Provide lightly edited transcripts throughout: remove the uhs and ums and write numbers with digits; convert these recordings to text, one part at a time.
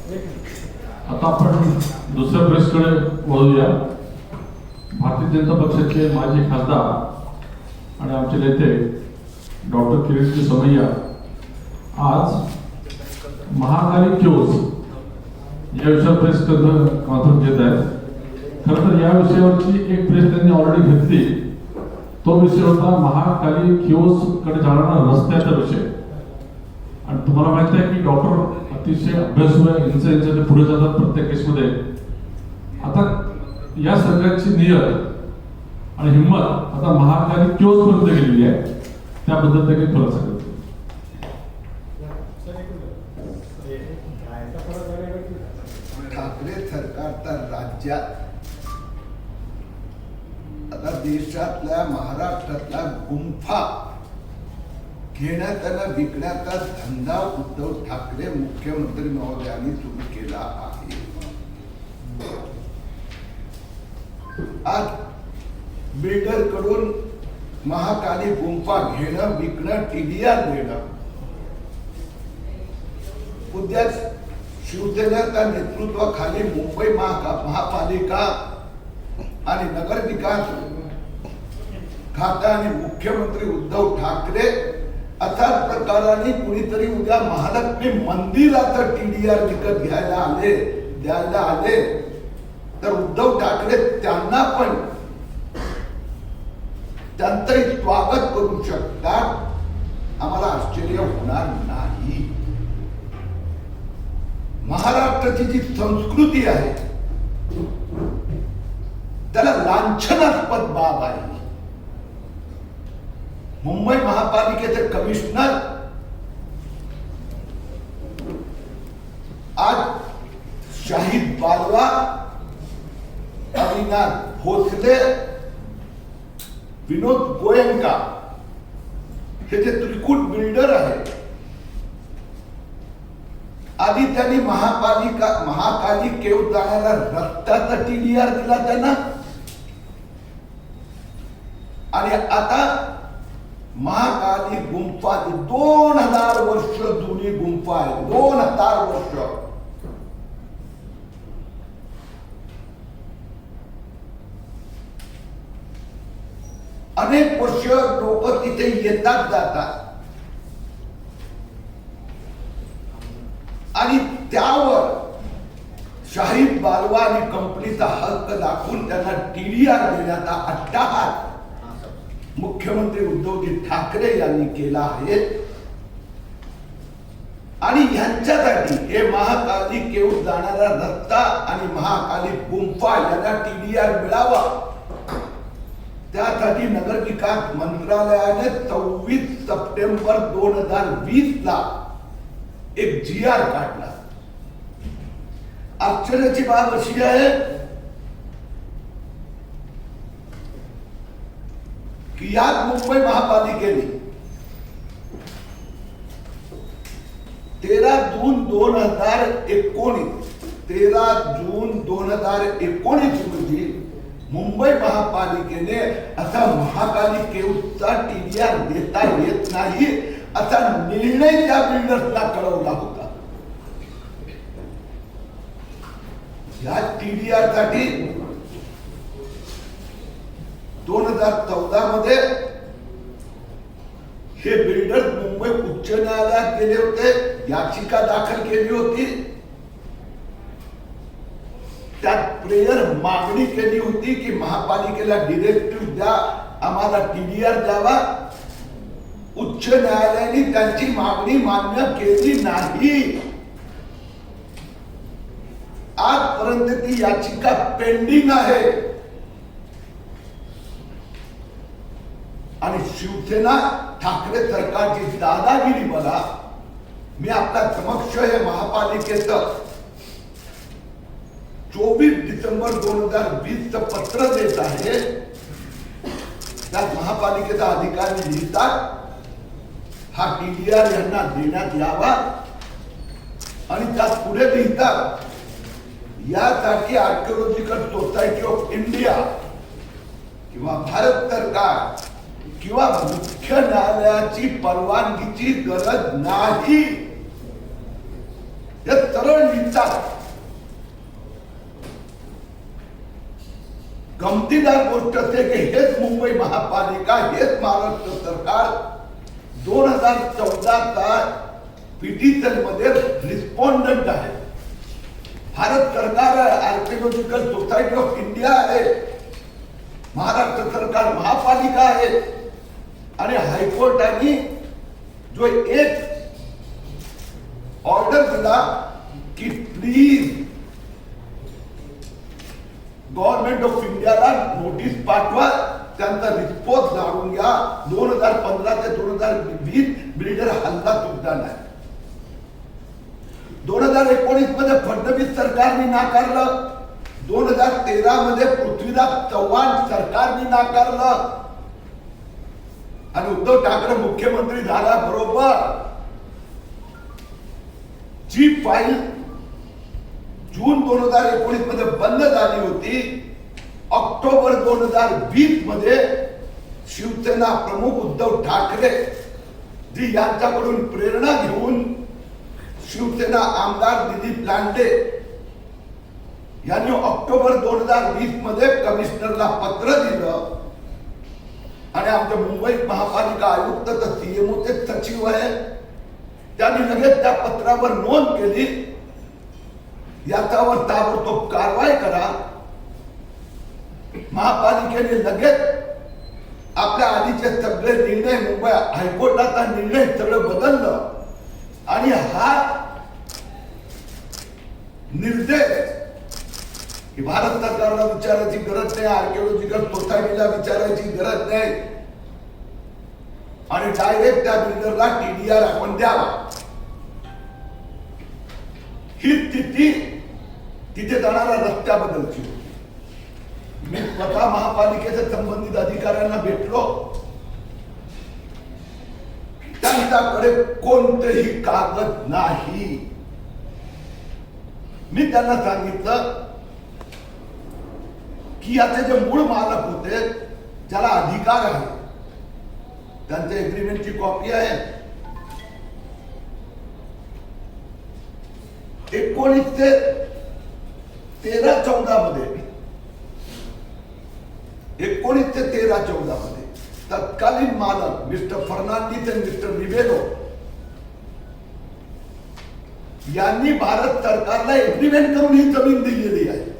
आता आपण दुसऱ्या प्रेसकडे वळूया. भारतीय जनता पक्षाचे माजी खासदार आणि आमचे नेते डॉक्टर किरीटजी सोमय्या आज महाकाली क्योज या विषयावर प्रेस कॉन्फरन्स घेत आहेत. खरं तर या विषयावरची एक प्रेस त्यांनी ऑलरेडी घेतली. तो विषय होता महाकाली क्योज कडे जाणारा रस्त्याचा विषय. आणि तुम्हाला माहिती आहे की डॉक्टर अतिशय अभ्यासू आहे, यांचे पुढे जातात प्रत्येक केसमध्ये. आता या सरकारची नियत आणि हिंमत आता महाकाली क्योज पर्यंत गेलेली आहे. त्याबद्दल ते काही खुलासा करतो. ठाकरे सरकार तर राज्यात आता देशातल्या महाराष्ट्रातल्या गुंफा घेण्यात आणि विकण्याचा धंदा उद्धव ठाकरे मुख्यमंत्री महोदयांनी सुरू केला आहे. आज बिल्डर कडून महाकाली गुंफा घेणं, विकणं, टीडीआर देणं. उद्या शिवसेनेच्या नेतृत्वाखाली मुंबई महापालिका आणि नगर विकास खाता आणि मुख्यमंत्री उद्धव ठाकरे अशाच प्रकाराने कुणीतरी उद्या महालक्ष्मी मंदिराचं टीडीआर विकत द्यायला आले तर उद्धव ठाकरे त्यांना पण त्यांचंही स्वागत करू शकतात. आम्हाला आश्चर्य होणार नाही. महाराष्ट्राची जी संस्कृती आहे त्याला लांछनास्पद बाब आहे. मुंबई महापालिकेचे कमिशनर आज शाहिद बालवा, अविनाश भोसले, विनोद गोयंका हे जे त्रिकूट बिल्डर आहेत, आधी त्यांनी महाकाली केव जाणारा रस्त्याचा टीडीआर दिला त्यांना. आणि आता महाकाली गुंफा 2000 वर्ष जुनी गुंफा आहे. 2000 वर्ष. अनेक वर्ष लोक तिथे येतात जातात आणि त्यावर शाहिद बालवा आणि कंपनीचा हक्क दाखवून त्यांना टीडीआर देण्याचा अट्टाहास मुख्यमंत्री उद्धवजी ठाकरे यांनी केला आहे. आणि यांच्यासाठी हे महाकाली केव जाणारा रस्ता आणि महाकाली गुंफा यांना टीडीआर मिळावा, त्यासाठी नगर विकास मंत्रालयाने 24 सप्टेंबर 2020 ला एक GR काढला. आश्चर्याची बाब अशी आहे की याच मुंबई महापालिकेने 13 जून 2019 रोजी मुंबई महापालिकेने असा महाकाली केवचा टीडीआर देता येत नाही असा निर्णय त्या बिल्डर्सला कळवला होता. या टीडीआर साठी 2014 मध्ये हे बिल्डर मुंबई उच्च न्यायालयात गेले होते, याचिका दाखल केली होती. त्यात प्रेयर मागणी केली होती की महापालिकेला डिरेक्टिव्ह द्या, आम्हाला टीडीआर द्यावा. उच्च न्यायालयाने त्यांची मागणी मान्य केली नाही. आजपर्यंत ती याचिका पेंडिंग आहे. आणि शिवसेना ठाकरे सरकारची दादागिरी बघा. मी आपल्या समक्ष हे महापालिकेचं 24 डिसेंबर 2020 पत्र देत आहे. त्यात महापालिकेचा अधिकारी लिहितात हा टीडीआर यांना देण्यात यावा आणि त्यात पुढे लिहितात यासाठी आर्किओलॉजिकल सोसायटी ऑफ इंडिया किंवा भारत सरकार किंवा मुख्य न्यायालयाची परवानगीची गरज नाही. हे सरळ विचार. गमतीदार गोष्ट असे की हेच मुंबई महापालिका, हेच महाराष्ट्र सरकार 2014चा पिटिशन मध्ये रिस्पॉन्डंट आहे. भारत सरकार आहे, आर्किओलॉजिकल सोसायटी ऑफ इंडिया आहे, महाराष्ट्र सरकार महापालिका आहे आणि हायकोर्टाने जो एक ऑर्डर दिला की प्लीज गव्हर्नमेंट ऑफ इंडियाला नोटीस पाठवा, त्यांचा रिस्पॉन्स जाणून घ्या. 2015 ते 2020 बिल्डर हल्ला सुद्धा नाही. 2019 मध्ये फडणवीस सरकारने नाकारलं, 2013 मध्ये पृथ्वीराज चव्हाण सरकारने नाकारलं आणि उद्धव ठाकरे मुख्यमंत्री झाल्याबरोबर जी फाईल जून 2019 मध्ये बंद झाली होती, ऑक्टोबर 2020 मध्ये शिवसेना प्रमुख उद्धव ठाकरे जी यांच्याकडून प्रेरणा घेऊन शिवसेना आमदार दिलीप लांडे यांनी ऑक्टोबर 2020 मध्ये कमिशनरला पत्र दिलं आणि आमच्या मुंबई महापालिका आयुक्त तर सीएमओचे सचिव आहे, त्यांनी लगेच त्या पत्रावर नोंद केली, याच्यावर ताबडतोब कारवाई करा. महापालिकेने लगेच आपल्या आधीचे सगळे निर्णय, मुंबई हायकोर्टाचा निर्णय सगळं बदललं आणि हा निर्देश की भारत सरकारला विचारायची गरज नाही, आर्किओलॉजिकल सोसायटीला विचारायची गरज नाही आणि डायरेक्ट त्या बिल्डरला टीडीआर आपण द्यावा. ही स्थिती तिथे जाणाऱ्या रस्त्याबद्दलची होती. मी स्वतः महापालिकेच्या संबंधित अधिकाऱ्यांना भेटलो, त्यांच्याकडे कोणतेही कागद नाही. मी त्यांना सांगितलं की याचे जे मूळ मालक होते ज्याला अधिकार आहे त्यांच्या एग्रीमेंटची कॉपी आहे. 1913-14 मध्ये 1913-14 मध्ये तत्कालीन मालक मिस्टर फर्नांडिस आणि मिस्टर रिबेलो यांनी भारत सरकारला एग्रीमेंट करून ही जमीन दिलेली आहे.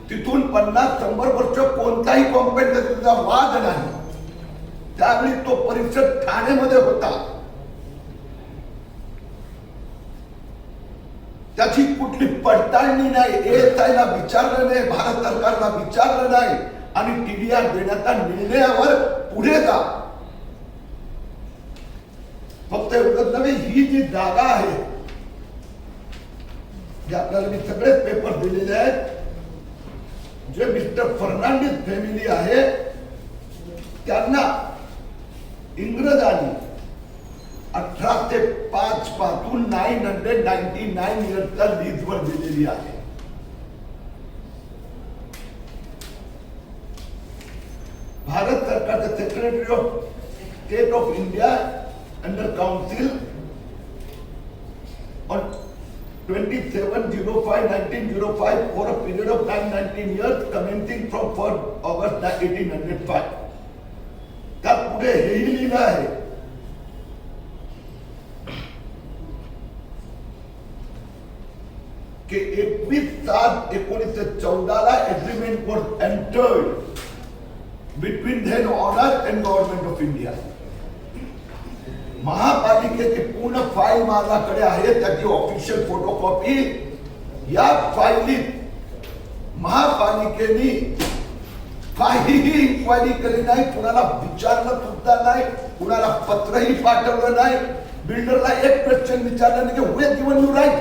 तिथून 50-100 वर्ष कोणताही कॉम्पेन्सेशनचा वाद नाही. त्यावेळी तो परिषद ठाण्यामध्ये होता, त्याची कुठली पडताळणी नाही, एएसआयला विचारलं नाही, भारत सरकारला विचारलं नाही आणि टीडीआर देण्याच्या निर्णयावर पुढे जा. फक्त एवढंच नव्हे, ही जी जागा आहे जे आपल्याला मी सगळेच पेपर दिलेले आहेत, जे मिस्टर फर्नांडिस फॅमिली आहे त्यांना इंग्रजांनी 1805 पासून 999 इयर्सच्या लीजवर दिलेली आहे. भारत सरकारचे secretary of state of India under council on 27/05/1905 for a period of 919 years commencing from 1st August 1805. त्यात पुढे हेही लिहिलं आहे की 21/7/1914 agreement was entered between then honour and government of India. महापालिकेची पूर्ण फाईल माझ्याकडे आहे, त्याची ऑफिशियल फोटोकॉपी. या फाईलीत महापालिकेने काहीही इन्क्वायरी केली नाही, कुणाला विचारलं सुद्धा नाही, कुणाला पत्रही पाठवलं नाही. बिल्डरला एक क्वेश्चन विचारलं नाही की who has given you right,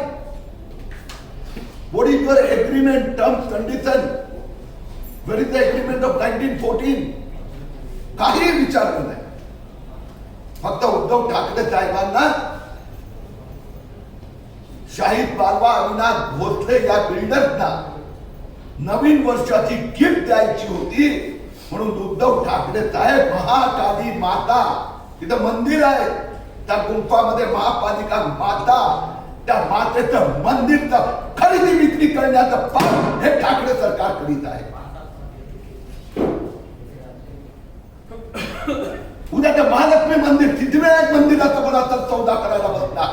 what is your agreement, terms, condition, where is the agreement of 1914. काहीही विचारलं नाही. फक्त उद्धव ठाकरे साहेबांना शाहिद बालवा, अविनाश भोसले या बिल्डर्सना नवीन वर्षाची गिफ्ट द्यायची होती म्हणून उद्धव ठाकरे साहेब महाकाली माता, तिथं मंदिर आहे, त्या गुंफामध्ये महापालिका माता, त्या मातेचं मंदिरचं खरेदी विक्री करण्याचं काम हे ठाकरे सरकार करीत आहे. उद्या त्या महालक्ष्मी मंदिर, सिद्धिविनायक मंदिराचा पण आता सौदा करायला बसणार.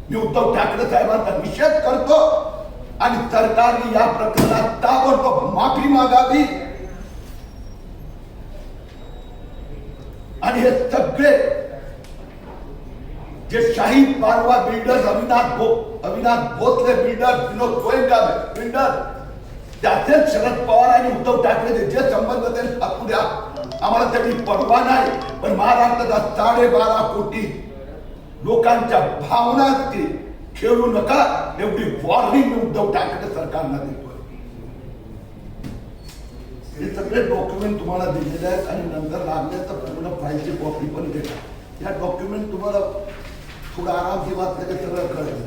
मी उद्धव ठाकरे साहेबांचा निषेध करतो आणि सरकारने या प्रकरणात ताबडतोब माफी मागावी आणि हे सगळे जे शाहीद पारवा बिल्डर्स, अविनाश भोसले बिल्डर्स, विनोद गोयंका बिल्डर्स, त्याचे शरद पवार आणि उद्धव ठाकरे जे संबंध ते असू द्या, आम्हाला त्याची परवा नाही. पण महाराष्ट्राचा 12.5 कोटी लोकांच्या भावना खेळू नका, एवढी वॉर्निंग उद्धव ठाकरे सरकारला देतोय. हे सगळे डॉक्युमेंट तुम्हाला दिलेले आहेत आणि नंतर लागले तर पूर्ण फाईलची कॉपी पण देणार. या डॉक्युमेंट तुम्हाला थोडं आरामची वाचलं की सगळं कळेल.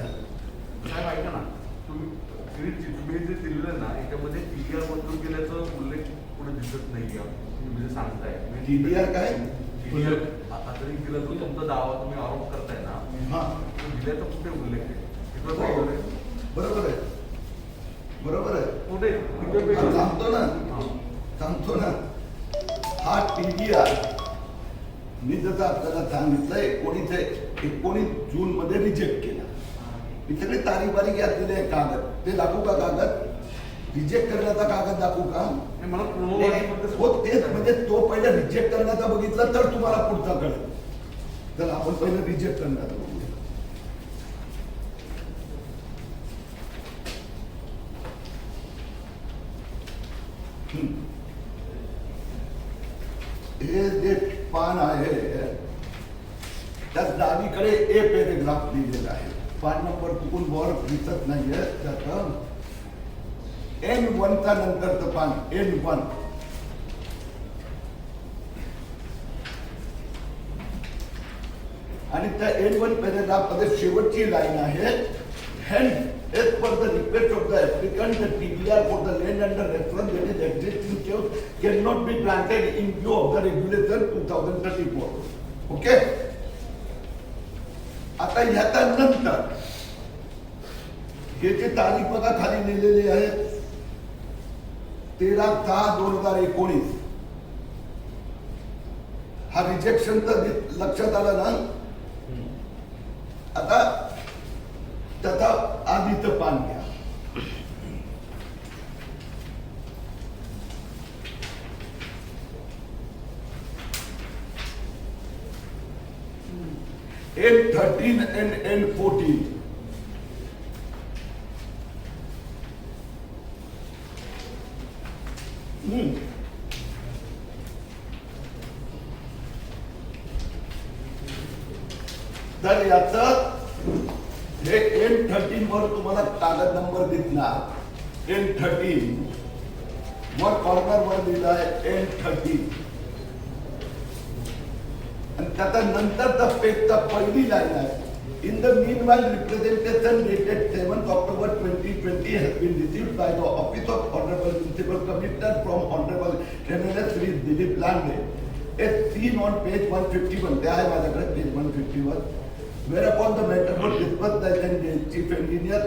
साहेब ऐका ना, तुम्ही जे दिलेलं ना याच्यामध्ये टीडीआर मंजूर केल्याचा उल्लेख पुढे दिसत नाही. तुम्ही जे सांगताय टीडीआर काय आता तरी दिला तो तुमचा दावा, तुम्ही आरोप करताय ना, हा दिल्याचा कुठे उल्लेख आहे? बरोबर आहे, बरोबर आहे. कुठे सांगतो ना हा टीडीआर मी जसं आपल्याला सांगितलंय 19 जून मध्ये रिजेक्ट केला. मी सगळी तारीख बारीक घातलेली आहे. कागद ते दाखवू का? कागद रिजेक्ट करण्याचा कागद दाखवू का? मला हो तेच, म्हणजे तो पहिला रिजेक्ट करण्याचा बघितला तर तुम्हाला पुढचा कळेल. तर आपण पहिलं रिजेक्ट करण्याचा बघूया. हे जे पान आहे त्यात डावीकडे ए पॅरेग्राफ लिहिलेला आहे. पान नंबर चुकून वर दिसत नाहीये. त्यात N1 चा नंतरचं पान N1 आणि त्या N1 पॅरेग्राफ मध्ये शेवटची लाईन आहे, hence as per the request of the applicant, the TDR for the land under reference that is existing case cannot be granted in view of the regulation 2034. Okay? आता ह्याच्या नंतर हे जे तारीख बघा खाली लिहिलेली आहे 13/6/2019. हा रिजेक्शन तर लक्षात आलं ना. आता त्याचा आधीचं पान घ्या. N13 and N14. तर याचं हे N13 वर तुम्हाला कागद नंबर दिसणार. N13 वर कॉर्नर वर लिहिलं आहे N13 आणि त्याच्या नंतरचा पेजचा पहिली लाईन आहे. In the meanwhile, representation dated 7th October 2020 has been received by the Office of Honorable Municipal Commissioner from Honorable MNS Sri Dilip Lande, as seen on page 151. ते आहे माझ्याकडे page 151. Whereupon the matter was discussed by the Chief Engineer,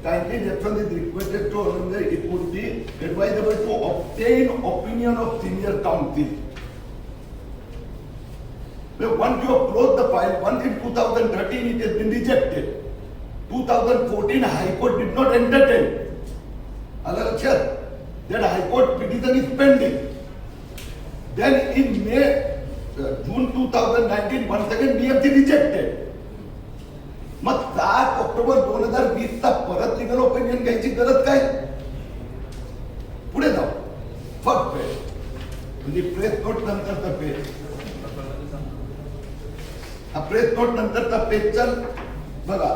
kindly reference is requested to Honorable, it would be advisable to obtain opinion of senior counsel. Once you have closed the file, once in 2013 it has been rejected. 2014 High Court did not entertain. Alaa lakshyaat, that High Court petition is pending. Then in June 2019 once again DFC rejected. मग 7 October 2020 चा परत legal opinion घ्यायची गरज काय? पुढे जाऊ. First page म्हणजे press note नंतरचा पेज. प्रेस नोट नंतरचा पेज चल बघा.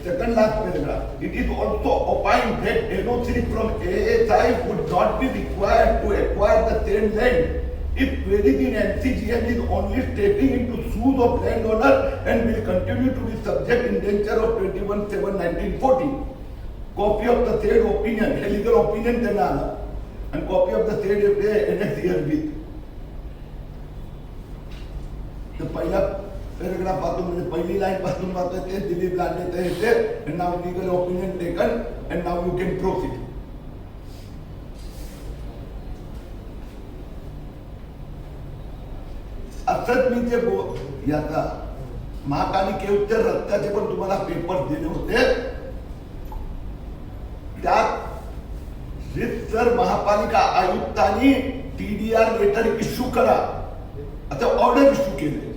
Second last paragraph. It is also opined that NOC from ASI would not be required to acquire the same land if queries in NCGM is only stepping into shoes of landowner and will continue to be subject in danger of 21/7/1940. Copy of the said opinion, a legal opinion त्यांना आला and copy of the said NS here with. पहिल्या paragraph पासून म्हणजे पहिली line पासून वाचतोय ते दिलीप लांडे येते नाव लिगल ओपिनियन टेकन अँड नाव यू कॅन प्रोसीड. असंच मी जे याचा महापालिकेच्या रस्त्याचे पण तुम्हाला पेपर दिले होते. त्यात जर महापालिका आयुक्तांनी TDR लेटर इश्यू करा आता ऑर्डर इश्यू केले.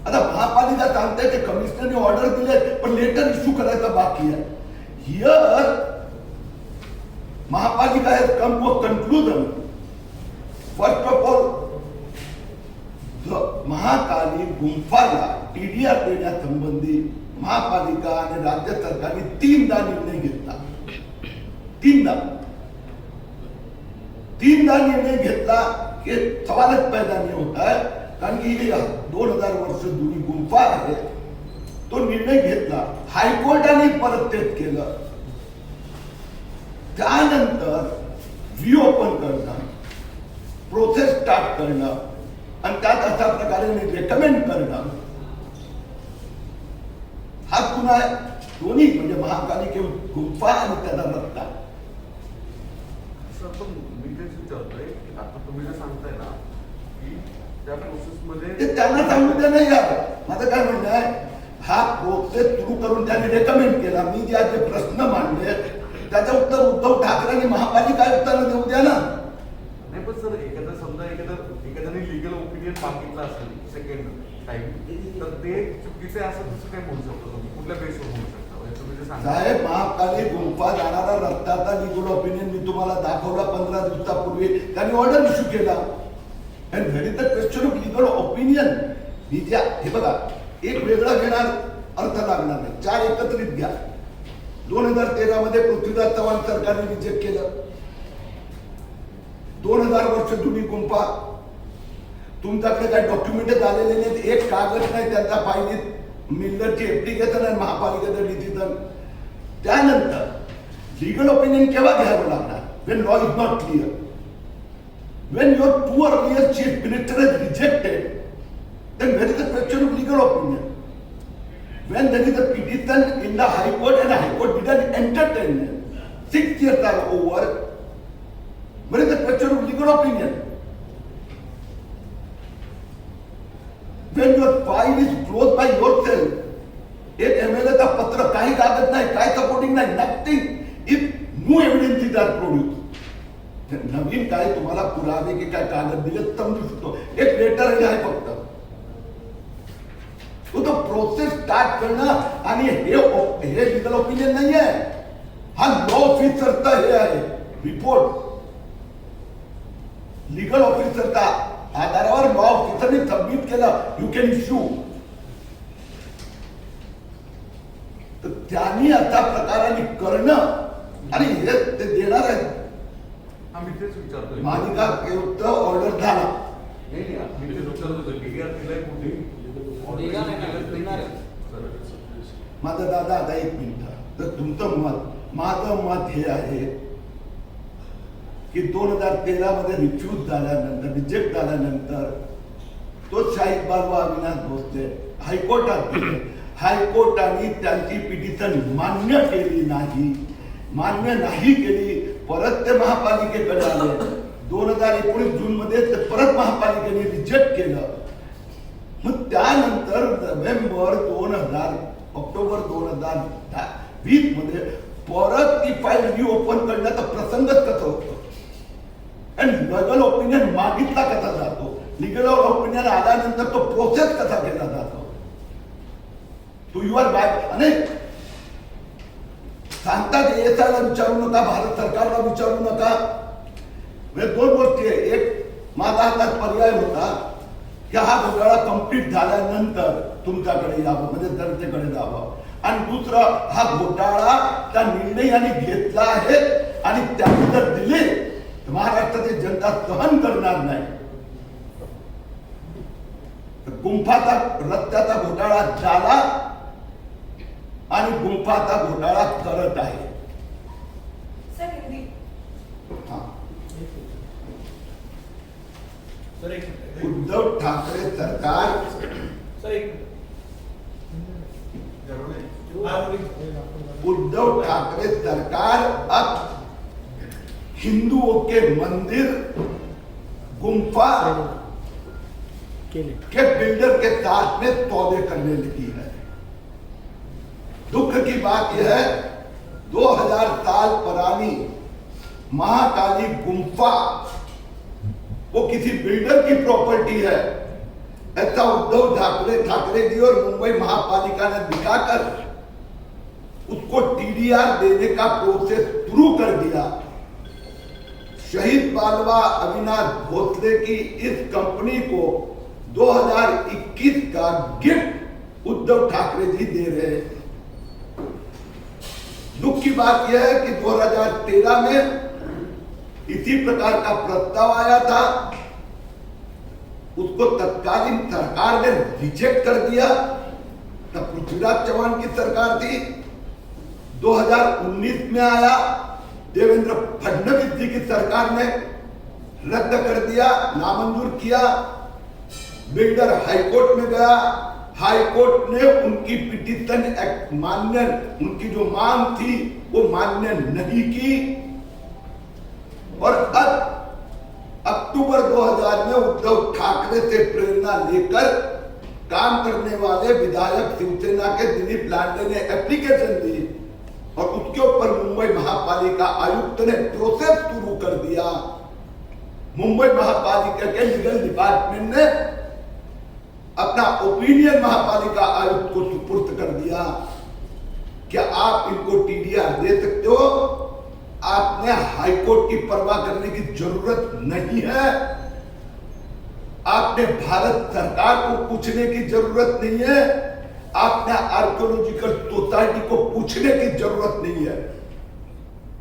आता महापालिका सांगते ते कमिशनरने ऑर्डर दिले पण लेटर इश्यू करायचं बाकी आहे. Here mahapalika has come to a conclusion. First of all Mahakali गुंफाला TDR देण्यासंबंधी महापालिका आणि राज्य सरकारने 3दा निर्णय घेतला. तीनदा निर्णय घेतला की सवालच पैदा नाही होत आहे. कारण की 2000 वर्ष जुनी गुंफा आहे. तो निर्णय घेतला. हायकोर्टाने परत तेच केलं. त्यानंतर रिओपन करणं, प्रोसेस स्टार्ट करणं आणि त्यात अशा प्रकारे रेकमेंड करणं हा गुन्हा आहे. दोन्ही म्हणजे महापालिके गुंफा आणि त्याचा रस्ता. सर पण मी तेच विचारतोय की आता तुम्ही जे सांगताय ना की त्या प्रोसेसमध्ये ते त्यांना सांगू दे नाही यार. माझं काय म्हणणं आहे हा प्रोसेस सुरू करून त्यांनी रेकमेंड केला. मी जे आज प्रश्न मांडले त्याचं उत्तर उद्धव ठाकरेंनी महापालिका आयुक्तांना देऊ द्या ना. नाही पण सर समजा एखाद्याने लिगल ओपिनियन मागितलं असेल सेकंड टाइम तर ते चुकीचे असं कसं काय म्हणू शकतो तुम्ही? कुठल्या बेसवर म्हणू शकता? तुम्ही जे सांगा साहेब महाकाली गुंफा जाणारा रस्त्याचा लिगल ओपिनियन मी तुम्हाला दाखवला 15 दिवसापूर्वी. त्यांनी ऑर्डर इश्यू केला. And very the question of legal opinion हे बघा एक वेगळा घेणार अर्थ लागणार नाही. 4 एकत्रित घ्या. 2013 मध्ये पृथ्वीराज चव्हाण सरकारने रिजेक्ट केलं. 2000 वर्ष जुनी गुंफा. तुमच्याकडे काही डॉक्युमेंट आलेले नाहीत. एक कागद नाही त्यांच्या फायलीत. मिल्लरची ऍप्लिकेशन आहे महापालिकेचं डिसिजन. त्यानंतर लिगल ओपिनियन केव्हा घ्यावं लागणार? Wien law is not clear. Wien your 2 earlier chief minister has rejected, then where is the question of legal opinion? When there is a petition in the High Court and the High Court didn't entertain it, 6 years are over, where is the question of legal opinion? When your file is closed by yourself, एक MLA चा पत्र काही कागद नाही, काय supporting नाही, nothing. If new evidences are produce, नवीन काय तुम्हाला पुरावे की काय कागद दिले समजू शकतो. एक लेटर आहे फक्त. तो प्रोसेस स्टार्ट करणं आणि हे लिगल ओपिनियन नाही आहे. हा लॉ ऑफिसरचा हे आहे रिपोर्ट. लिगल ऑफिसरचा आधारावर लॉ ऑफिसरने सबमिट केलं यू कॅन इश्यू. तर त्यांनी अशा प्रकाराने करणं आणि हे ते देणार आहेत. आम्ही तेच विचारतोय मालिका आयुक्त ऑर्डर झाला. नाही मी तेच विचारतो TDR दिलाय कुठे? माझं दादा आता 1 मिनिट. तर तुमचं मत, माझं मत हे आहे की 2013 मध्ये रिफ्यूज झाल्यानंतर, रिजेक्ट झाल्यानंतर तो शाहीद बाबा अविनाश भोसले हायकोर्टात गेले. हायकोर्टाने त्यांची पिटिशन मान्य केली नाही. मान्य नाही केली. परत ते महापालिकेकडे आले. 2019 जून मध्ये ते परत महापालिकेने रिजेक्ट केलं. मग त्यानंतर ऑक्टोबर 2020 मध्ये परत ती फाईल रिओपन करण्याचा प्रसंगच कसा होतो? आणि लिगल ओपिनियन मागितला कसा जातो? लिगल ओपिनियन आल्यानंतर तो प्रोसेस कसा केला जातो? टू युअर बॅक अनेक सांगतात ESIला विचारू नका, भारत सरकारला विचारू नका. म्हणजे 2 गोष्टी आहे. एक माझा हातात पर्याय होता की हा घोटाळा कंप्लीट झाल्यानंतर तुमच्याकडे यावं, म्हणजे जनतेकडे जावं. आणि दुसरं हा घोटाळा त्या निर्णयाने घेतला आहे आणि त्यांनी जर दिले तर महाराष्ट्राची जनता सहन करणार नाही. गुंफाचा रस्त्याचा घोटाळा झाला आणि गुंफाचा घोटाळा करत आहे. उद्धव ठाकरे सरकार उद्धव ठाकरे सरकार अब हिंदुओं के मंदिर गुम्फा के बिल्डर के साथ में सौदे करने लगी है। दुख की बात यह है 2000 साल पुरानी महाकाली गुम्फा वो किसी बिल्डर की प्रॉपर्टी है, ऐसा उद्धव ठाकरे जी और मुंबई महापालिका ने दिखाकर उसको टीडीआर देने का प्रोसेस शुरू कर दिया। शहीद बालवा अविनाश भोसले की इस कंपनी को 2021 का गिफ्ट उद्धव ठाकरे जी दे रहे हैं। दुख की बात यह है कि 2013 में इसी प्रकार का प्रस्ताव आया था, उसको तत्कालीन सरकार ने रिजेक्ट कर दिया। तब पृथ्वीराज चौहान की सरकार थी। 2019 में आया, देवेंद्र फडणवीस जी की सरकार ने रद्द कर दिया, नामंजूर किया। बिल्डर हाईकोर्ट में गया, हाईकोर्ट ने उनकी पिटीशन मान्य, उनकी जो मांग थी वो मान्य नहीं की। और अब अक्टूबर 2000 में उद्धव ठाकरे से प्रेरणा लेकर काम करने वाले विधायक शिवसेना के दिलीप लांडे ने एप्लीकेशन दी और उसके ऊपर मुंबई महापालिका आयुक्त ने प्रोसेस शुरू कर दिया। मुंबई महापालिका के लीगल डिपार्टमेंट ने अपना ओपिनियन महापालिका आयुक्त को सुपुर्द कर दिया। क्या आप इनको टीडीआर दे सकते हो? आपने हाईकोर्ट की परवाह करने की जरूरत नहीं है, आपने भारत सरकार को पूछने की जरूरत नहीं है, आपने आर्कियोलॉजिकल सोसाइटी को पूछने की जरूरत नहीं है।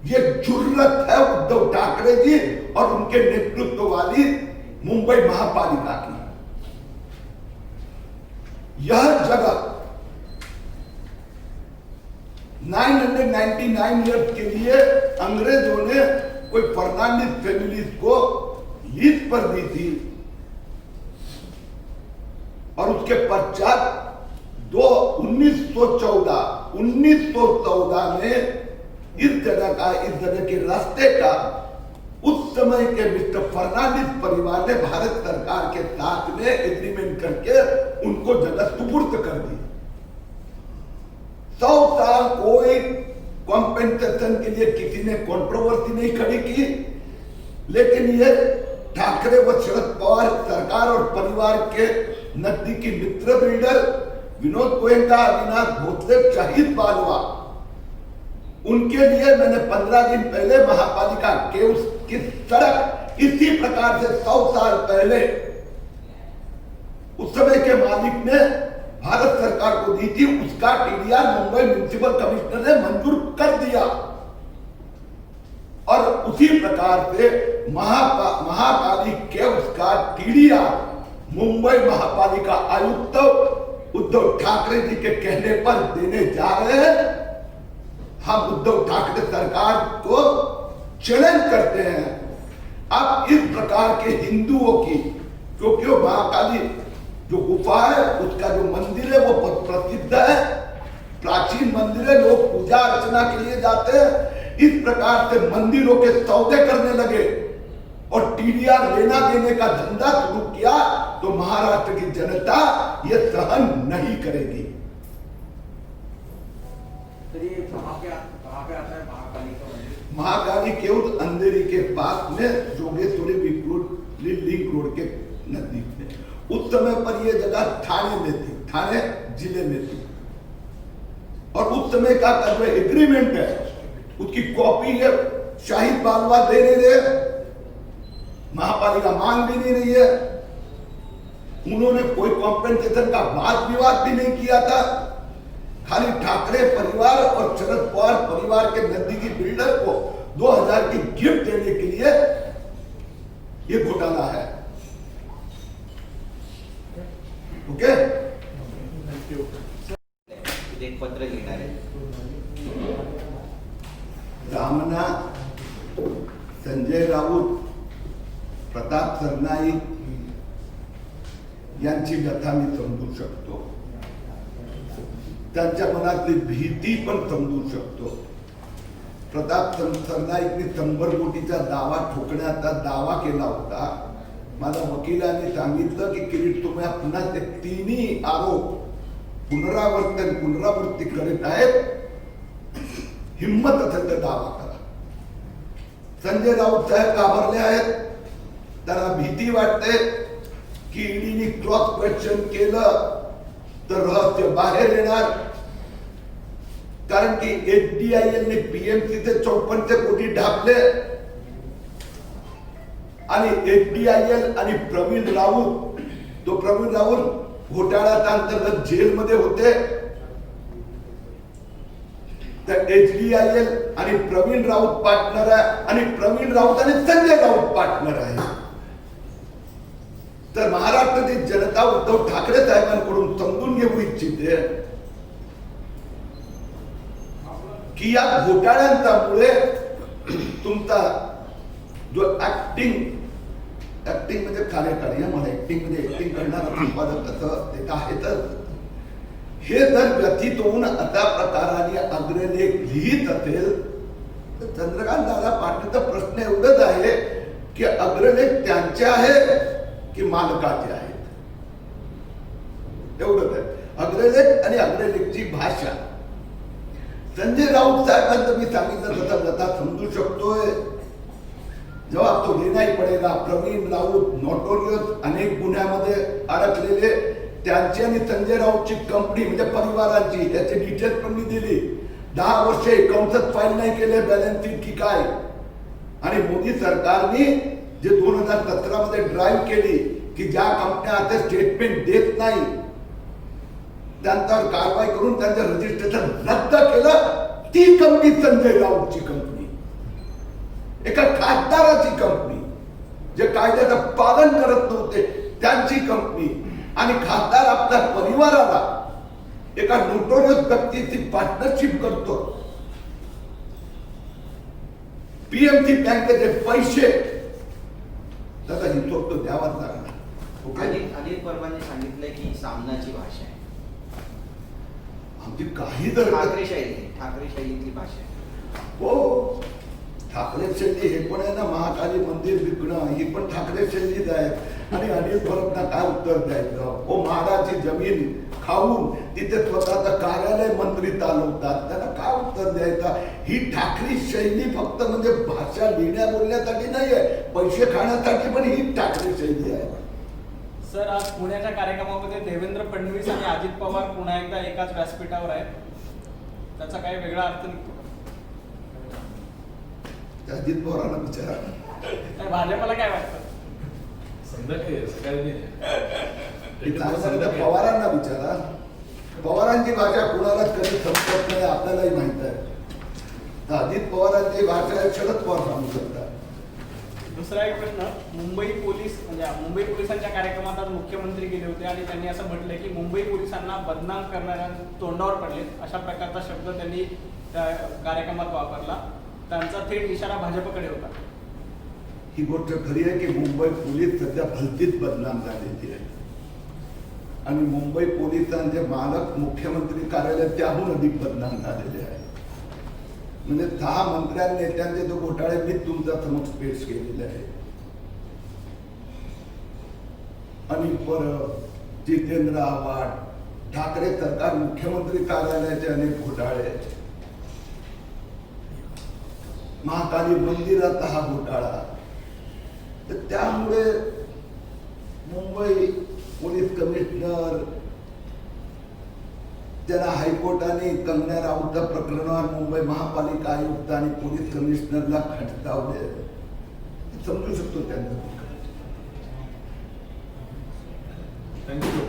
ये जुर्रत है उद्धव ठाकरे जी और उनके नेतृत्व वाली मुंबई महापालिका की। यह जगह 999 ईयर्स के लिए अंग्रेजों ने कोई फर्नांडिस फैमिली को लीज पर दी थी और उसके पश्चात 1914 में इस जगह के रास्ते का उस समय के मिस्टर फर्नांडिस परिवार ने भारत सरकार के साथ में एग्रीमेंट करके उनको जगह सुपुर्द कर दी। 100 साल कोई कॉम्पेंसेशन के लिए किसी ने कंट्रोवर्सी नहीं खड़ी की, लेकिन ये ठाकरे व शरद पवार सरकार और परिवार के नजदीकी मित्र बिल्डर विनोद गोयनका, अविनाश भोसले, शहीद बालवा, उनके लिए मैंने 15 दिन पहले महापालिका के उसकी सड़क इसी प्रकार से 100 साल पहले उस समय के मालिक ने भारत सरकार को दी थी, उसका टीडीआर मुंबई म्युनिसिपल कमिश्नर ने मंजूर कर दिया। और उसी प्रकार से महाकाली के उसका टीडीआर मुंबई महापालिका आयुक्त उद्धव ठाकरे जी के कहने पर देने जा रहे हैं। हम उद्धव ठाकरे सरकार को चैलेंज करते हैं, अब इस प्रकार के हिंदुओं की, क्योंकि वो महाकाली जो गुफा है उसका जो मंदिर है वो बहुत प्रसिद्ध है, प्राचीन मंदिर है, लोग पूजा अर्चना के लिए जाते हैं। इस प्रकार से मंदिरों के सौदे करने लगे और टीडीआर लेना देने का धंधा शुरू किया तो महाराष्ट्र की जनता ये सहन नहीं करेगी। कहाँ पे आता है महाकाली का मंदिर? महाकाली के उस अंधेरी के पास में जोगेश्वरी लिंक रोड के नजदीक में। उस समय पर यह जगह थाने में थी, थाने जिले में थी और उस समय का जो एग्रीमेंट है उसकी कॉपी है, शाहिद बालवा दे नहीं रहे, महापालिका मांग भी नहीं रही है, उन्होंने कोई कॉम्पेंसेशन का वाद विवाद भी नहीं किया था। खाली ठाकरे परिवार और शरद पवार परिवार के नजदीकी बिल्डर को 2000 की गिफ्ट देने के लिए ये घोटाला है। ओके, एक पत्र लिहिणार आहे। रामना, संजय राऊत, प्रताप सरनाईक, यांची व्यथा मी समजू शकतो, त्यांच्या मनातली भीती पण समजू शकतो. प्रताप सरनाईकनी 100 कोटीचा दावा ठोकण्याचा दावा केला होता. मला वकिलांनी सांगितलं की किरीट तुम्ही पुन्हा ते तिन्ही आरोप पुनरावृत्ती करीत आहेत, हिम्मत असेल तर दावा करा. संजय राऊत साहेब घाबरले आहेत, त्यांना भीती वाटते की ईडीने क्रॉस क्वेश्चन केलं तर रहस्य बाहेर येणार. कारण की HDIL ने PMC चे 54 कोटी ढापले आणि HDIL आणि प्रवीण राऊत घोटाळ्याच्या अंतर्गत जेलमध्ये होते. तर HDIL आणि प्रवीण राऊत पार्टनर आहे आणि प्रवीण राऊत आणि संजय राऊत पार्टनर आहे. तर महाराष्ट्रातील जनता उद्धव ठाकरे साहेबांकडून समजून घेऊ इच्छिते की या घोटाळ्यांच्यामुळे तुमचा जो ऍक्टिंग म्हणजे कार्यकारी, मला ऍक्टिंग म्हणजे ऍक्टिंग करणारा संपादक कसं ते आहे, तर हे जर व्यथित होऊन अशा प्रकाराने अग्रलेख लिहित असेल तर चंद्रकांत दादा पाटलाचा प्रश्न एवढंच आहे की अग्रलेख त्यांचे आहेत की मालकाचे आहेत, एवढंच आहे. अग्रलेख आणि अग्रलेखची भाषा. संजय राऊत साहेबांचं मी सांगितलं तसं व्यथा समजू शकतोय. जवाब तो देनाही पडेगा. प्रवीण राऊत नोटोरियस अनेक गुन्ह्यामध्ये अडकलेले, त्यांची आणि संजय राऊतची कंपनी म्हणजे परिवारांची याची डिटेल्स पण मी दिली. 10 वर्षे अकाउंटच फाईल नाही केले, बॅलन्स शीट की काय. आणि मोदी सरकारने जे 2017 मध्ये ड्राईव्ह केली की ज्या कंपन्या आता स्टेटमेंट देत नाही त्यांच्यावर कारवाई करून त्यांचं रजिस्ट्रेशन रद्द केलं. ती कंपनी संजय राऊतची कंपनी, एका खासदाराची कंपनी, जे कायद्याचं पालन करत नव्हते त्यांची कंपनी, आणि खासदार आपल्या परिवाराला एका नोटोरियस व्यक्तीची पार्टनरशिप करतो. PMC बँकेचे पैसे त्याचा हिशोब तो द्यावाच लागणार. अनिल परबांनी सांगितलंय की सामनाची भाषा आहे, आमची काही जर ठाकरे शैलीतली भाषा आहे. हो, ठाकरे शैली हे पण आहे ना. महाकाली मंदिर विकणं ही पण ठाकरे शैलीच आहे. आणि अनिल परबना काय उत्तर द्यायचं? हो, महाराची जमीन खाऊन तिथे स्वतःचं कार्यालय मंत्री चालवतात, त्यांना काय उत्तर द्यायचं? ही ठाकरी शैली फक्त म्हणजे भाषा लिहिण्या बोलण्यासाठी नाही आहे, पैसे खाण्यासाठी पण ही ठाकरे शैली आहे. सर, आज पुण्याच्या कार्यक्रमामध्ये देवेंद्र फडणवीस आणि अजित पवार पुन्हा एकदा एकाच व्यासपीठावर आहेत, त्याचा काही वेगळा अर्थ निघतो? अजित पवारांना विचारा. नाही, भाजपला काय वाटतं? पवारांना विचारा. पवारांची भाषा कुणालाच कधी समजत नाही, आपल्यालाही माहित आहे. तर अजित पवारांची भाषा शरद पवार सांगू शकतात. दुसरा एक प्रश्न, मुंबई पोलिसांच्या कार्यक्रमात आज मुख्यमंत्री गेले होते आणि त्यांनी असं म्हटलं की मुंबई पोलिसांना बदनाम करणाऱ्या तोंडावर पडले, अशा प्रकारचा शब्द त्यांनी त्या कार्यक्रमात वापरला. त्यांचा थेट इशारा भाजपकडे होता. ही गोष्ट खरी आहे की मुंबई पोलीस सध्या भलतीच बदनाम झालेली आहे आणि मुंबई पोलिसांचे मालक मुख्यमंत्री कार्यालय त्याहून अधिक बदनाम झालेले आहे. म्हणजे 6 मंत्र्यांनी नेत्यांचे जो घोटाळे मी तुमच्या समक्ष पेश केलेले आहे. अनिल परब, जितेंद्र आव्हाड, ठाकरे सरकार मुख्यमंत्री कार्यालयाचे अनेक घोटाळे, महाकाली मंदिराचा हा घोटाळा. तर त्यामुळे मुंबई पोलीस कमिशनर, त्याला हायकोर्टाने कंगना राऊतच्या प्रकरणावर मुंबई महापालिका आयुक्त आणि पोलीस कमिशनरला खटकावले, समजू शकतो त्यांना. थँक्यू.